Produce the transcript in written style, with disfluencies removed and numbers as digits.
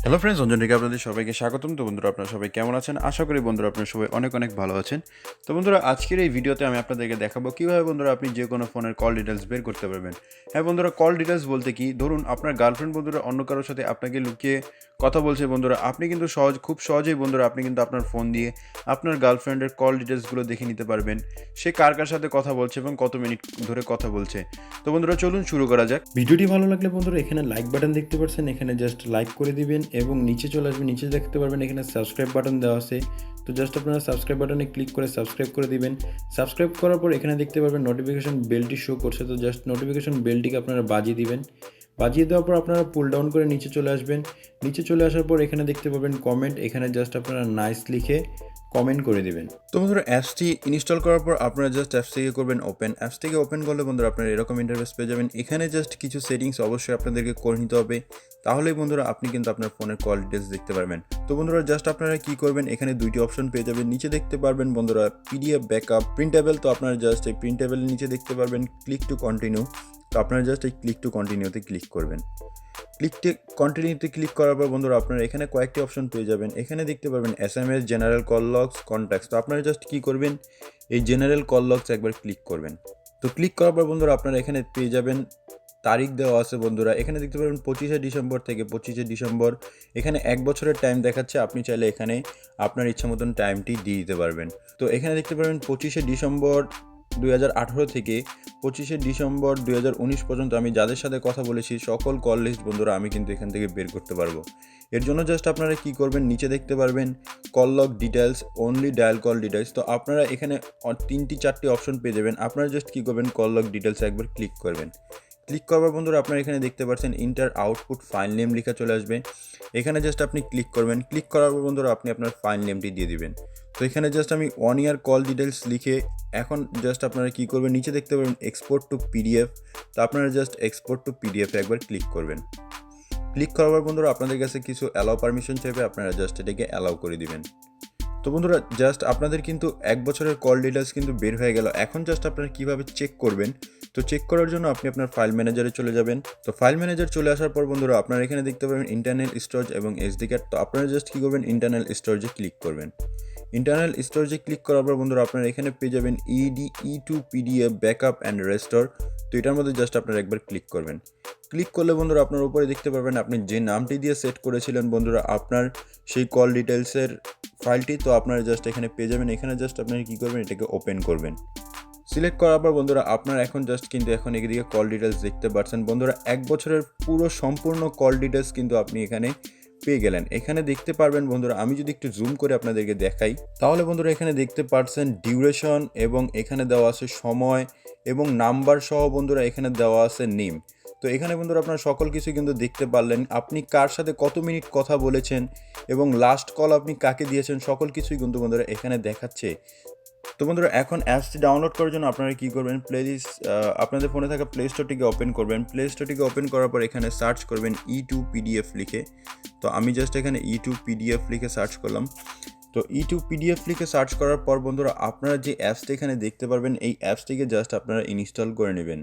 Hello friends, AnjonTecH আপনাদের সবাইকে স্বাগতম। তো বন্ধুরা, আপনারা সবাই কেমন আছেন? আশা করি বন্ধুরা আপনারা সবাই অনেক অনেক ভালো আছেন। তো বন্ধুরা, আজকের এই ভিডিওতে আমি আপনাদেরকে দেখাবো কীভাবে বন্ধুরা আপনি যে কোনো ফোনের কল ডিটেলস বের করতে পারবেন। হ্যাঁ বন্ধুরা, কল ডিটেলস বলতে কি, ধরুন আপনার গার্লফ্রেন্ড বন্ধুরা অন্য কারোর সাথে আপনাকে লুকিয়ে কথা বলছে বন্ধুরা, আপনি কিন্তু খুব সহজেই বন্ধুরা আপনি কিন্তু আপনার ফোন দিয়ে আপনার গার্লফ্রেন্ডের কল ডিটেলসগুলো দেখে নিতে পারবেন। সে কার কার সাথে কথা বলছে এবং কত মিনিট ধরে কথা বলছে। তো বন্ধুরা চলুন শুরু করা যাক। ভিডিওটি ভালো লাগলে বন্ধুরা এখানে লাইক বাটন দেখতে পাচ্ছেন, এখানে জাস্ট লাইক করে দিবেন এবং নিচে চলে আসবেন, নিচে দেখতে পারবেন এখানে সাবস্ক্রাইব বাটন দেওয়া আছে। তো জাস্ট আপনারা সাবস্ক্রাইব বাটনে ক্লিক করে সাবস্ক্রাইব করে দিবেন। সাবস্ক্রাইব করার পর এখানে দেখতে পারবেন নোটিফিকেশন বেলটি শো করছে, তো জাস্ট নোটিফিকেশন বেলটিকে আপনারা বাজিয়ে দিবেন। বাজিয়ে দেওয়ার পর আপনারা পুল ডাউন করে নিচে চলে আসবেন। নিচে চলে আসার পর এখানে দেখতে পাবেন কমেন্ট, এখানে জাস্ট আপনারা নাইস লিখে কমেন্ট করে দিবেন। তো বন্ধুরা, অ্যাপসটি ইনস্টল করার পর আপনারা জাস্ট অ্যাপস থেকে করবেন ওপেন। অ্যাপস থেকে ওপেন করলে বন্ধুরা আপনারা এরকম ইন্টারফেস পেয়ে যাবেন। এখানে জাস্ট কিছু সেটিংস অবশ্যই আপনাদেরকে করে নিতে হবে, তাহলেই বন্ধুরা আপনি কিন্তু আপনার ফোনের কল ডিটেলস দেখতে পারবেন। তো বন্ধুরা জাস্ট আপনারা কি করবেন, এখানে দুইটি অপশন পেয়ে যাবেন। নিচে দেখতে পারবেন বন্ধুরা পিডিএফ, ব্যাকআপ, প্রিন্টেবল। তো আপনারা জাস্ট এই প্রিন্টেবলের নিচে দেখতে পারবেন ক্লিক টু কন্টিনিউ। তো আপনারা জাস্ট এই ক্লিক টু কন্টিনিউতে ক্লিক করবেন। কন্টিনিউতে ক্লিক করার পর বন্ধুরা আপনারা এখানে কয়েকটি অপশন পেয়ে যাবেন। এখানে দেখতে পারবেন SMS, general call logs, contacts. তো আপনারা জাস্ট কী করবেন, এই জেনারেল কল লগস একবার ক্লিক করবেন। তো ক্লিক করার পর বন্ধুরা আপনারা এখানে পেয়ে যাবেন তারিখ দেওয়া আছে বন্ধুরা। এখানে দেখতে পারবেন 25শে ডিসেম্বর থেকে 25শে ডিসেম্বর। এখানে 1 বছরের টাইম দেখাচ্ছে, আপনি চাইলে এখানে আপনার ইচ্ছা মতন টাইমটি দিয়ে দিতে পারবেন। তো এখানে দেখতে পারবেন 25শে ডিসেম্বর 2018 থেকে 25শে ডিসেম্বর 2019 পর্যন্ত আমি যাদের সাথে কথা বলেছি সকল কল লিস্ট বন্ধুরা আমি কিন্তু এখান থেকে বের করতে পারবো। এর জন্য জাস্ট আপনারা কি করবেন, নিচে দেখতে পারবেন call log details, only dial call details. তো আপনারা এখানে 3-4টি অপশন পেয়ে যাবেন। আপনারা জাস্ট কি করবেন, কল লগ ডিটেলস একবার ক্লিক করবেন। ক্লিক করবার বন্ধুরা আপনারা এখানে দেখতে পাচ্ছেন ইন্টার আউটপুট ফাইল নেম লেখা চলে আসবে। এখানে জাস্ট আপনি ক্লিক করবেন। ক্লিক করার পর বন্ধুরা আপনি আপনার ফাইল নেমটি দিয়ে দিবেন। তো এখানে জাস্ট আমি 1 ইয়ার কল ডিটেলস লিখে এখন জাস্ট আপনারা কী করবেন, নিচে দেখতে পাবেন এক্সপোর্ট টু পিডিএফ। তো আপনারা জাস্ট এক্সপোর্ট টু পিডিএফ একবার ক্লিক করবেন। ক্লিক করার পর বন্ধুরা আপনাদের কাছে কিছু অ্যালাউ পারমিশন চাইবে, আপনারা জাস্ট এটাকে অ্যালাউ করে দিবেন। তো বন্ধুরা জাস্ট আপনাদের কিন্তু 1 বছরের কল ডিটেলস কিন্তু বের হয়ে গেল। এখন জাস্ট আপনারা কীভাবে চেক করবেন, তো চেক করার জন্য আপনি আপনার ফাইল ম্যানেজারে চলে যাবেন। তো ফাইল ম্যানেজার চলে আসার পর বন্ধুরা আপনারা এখানে দেখতে পাবেন ইন্টারনাল স্টোরেজ এবং এসডি কার্ড। তো আপনারা জাস্ট কী করবেন, ইন্টারনাল স্টোরেজে ক্লিক করবেন। ইন্টারনাল স্টোরেজে ক্লিক করার পর বন্ধুরা আপনারা এখানে পেয়ে যাবেন E2 PDF, backup and restore. তো এটার মধ্যে জাস্ট আপনারা একবার ক্লিক করবেন। ক্লিক করলে বন্ধুরা আপনার উপরে দেখতে পারবেন আপনি যে নামটি দিয়ে সেট করেছিলেন বন্ধুরা আপনার সেই কল ডিটেলসের ফাইলটি। তো আপনারা জাস্ট এখানে পেয়ে যাবেন। এখানে জাস্ট আপনারা কী করবেন, এটাকে ওপেন করবেন। সিলেক্ট করার পর বন্ধুরা আপনার এখন এদিকে কল ডিটেলস দেখতে পাচ্ছেন বন্ধুরা। 1 বছরের পুরো সম্পূর্ণ কল ডিটেলস কিন্তু আপনি এখানে পেয়ে গেলেন। এখানে দেখতে পারবেন বন্ধুরা, আমি যদি একটু জুম করে আপনাদেরকে দেখাই তাহলে বন্ধুরা এখানে দেখতে পাচ্ছেন ডিউরেশন এবং এখানে দেওয়া আছে সময় এবং নাম্বার সহ বন্ধুরা এখানে দেওয়া আছে নেম। তো এখানে বন্ধুরা আপনারা সকল কিছু কিন্তু দেখতে পারলেন, আপনি কার সাথে কত মিনিট কথা বলেছেন এবং লাস্ট কল আপনি কাকে দিয়েছেন সকল কিছুই কিন্তু বন্ধুরা এখানে দেখাচ্ছে। তো বন্ধুরা এখন অ্যাপসটি ডাউনলোড করার জন্য আপনারা কী করবেন, আপনাদের ফোনে থাকা প্লে স্টোরটিকে ওপেন করবেন। প্লে স্টোরটিকে ওপেন করার পর এখানে সার্চ করবেন E2 PDF লিখে। তো আমি জাস্ট এখানে E2 PDF লিখে সার্চ করলাম। তো E2 PDF লিখে সার্চ করার পর বন্ধুরা আপনারা যে অ্যাপসটি এখানে দেখতে পারবেন, এই অ্যাপসটিকে জাস্ট আপনারা ইনস্টল করে নেবেন।